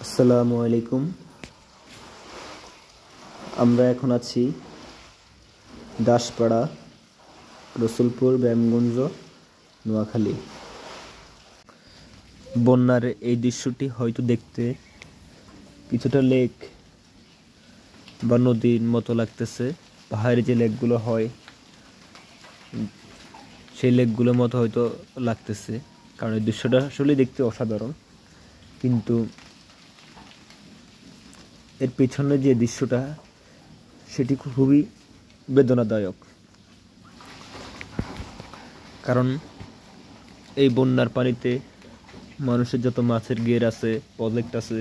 আসসালামু আলাইকুম। আমরা এখন আছি দাসপাড়া, রসুলপুর, ব্যায়ামগঞ্জ, নোয়াখালী। বন্যার এই দৃশ্যটি হয়তো দেখতে কিছুটা লেক বা নদীর মতো লাগতেছে। পাহাড়ি যে লেকগুলো হয় সেই লেকগুলোর মতো হয়তো লাগতেছে, কারণ এই দৃশ্যটা আসলে দেখতে অসাধারণ। কিন্তু এর পিছনে যে দৃশ্যটা সেটি খুবই বেদনাদায়ক, কারণ এই বন্যার পানিতে মানুষের যত মাছের গের আছে, প্রজেক্ট আছে,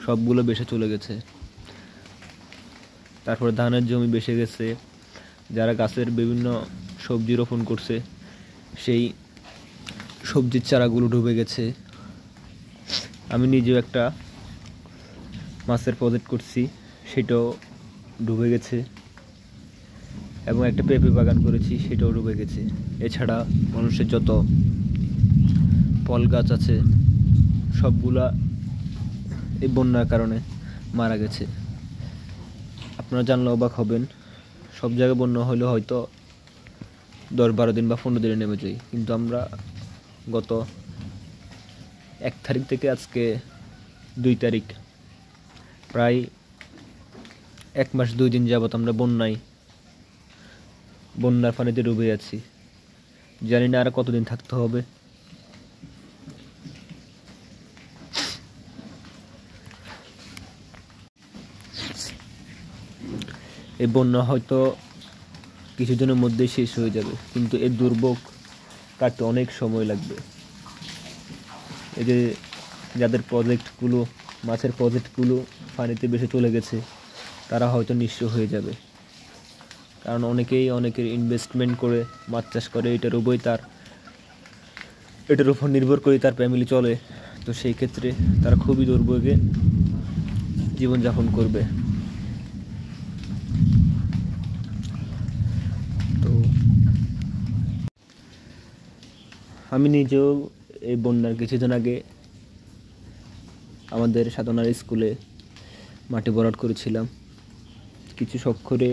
সবগুলো ভেসে চলে গেছে। তারপর ধানের জমি ভেসে গেছে, যারা গাছের বিভিন্ন সবজি রোপণ করছে সেই সবজির চারাগুলো ডুবে গেছে। আমি নিজেও একটা মাছের প্রজেক্ট করছি, সেটাও ডুবে গেছে, এবং একটা পেঁপে বাগান করেছি, সেটাও ডুবে গেছে। এছাড়া মানুষের যত ফল গাছ আছে সবগুলা এই বন্যার কারণে মারা গেছে। আপনারা জানলে অবাক হবেন, সব জায়গায় বন্যা হলে হয়তো 10-12 দিন বা 15 দিনে নেমে যাই, কিন্তু আমরা গত 1 তারিখ থেকে আজকে 2 তারিখ, প্রায় 1 মাস 2 দিন যাবত আমরা বন্যার পানিতে ডুবে আছি। জানি না আর কতদিন থাকতে হবে। এই বন্যা হয়তো কিছুদিনের মধ্যেই শেষ হয়ে যাবে, কিন্তু এর দুর্ভোগ কাটতে অনেক সময় লাগবে। এই যে যাদের প্রজেক্টগুলো, মাছের প্রজেক্টগুলো পানিতে ভেসে চলে গেছে, তারা হয়তো নিঃস্ব হয়ে যাবে, কারণ অনেকের ইনভেস্টমেন্ট করে মাছ চাষ করে, এটার উপর নির্ভর করে তার ফ্যামিলি চলে। তো সেই ক্ষেত্রে তারা খুবই দুর্ভোগে জীবনযাপন করবে। তো আমি নিজেও এই বন্যার কিছুদিন আগে আমাদের সাধনার স্কুলে মাটি ভরাট করেছিলাম। কিছু শখ করে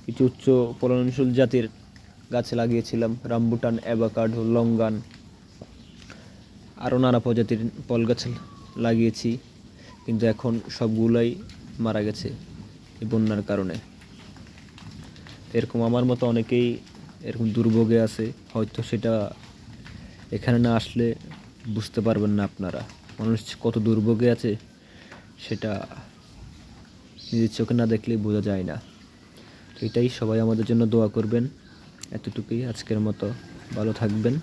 কিছু উচ্চ ফলনশীল জাতের গাছ লাগিয়েছিলাম, রামবুটান, অ্যাভোকাডো, লঙ্গান, আরও নানা প্রজাতির ফল গাছ লাগিয়েছি, কিন্তু এখন সবগুলাই মারা গেছে এই বন্যার কারণে। এরকম আমার মতো অনেকেই এরকম দুর্ভোগে আছে, হয়তো সেটা এখানে না আসলে বুঝতে পারবেন না আপনারা। মানুষ কত দুর্ভোগে আছে সেটা নিজের চোখে না দেখলে বোঝা যায় না। এটাই, সবাই আমাদের জন্য দোয়া করবেন। এতটুকুই আজকের মতো। ভালো থাকবেন।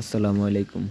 আসসালামু আলাইকুম।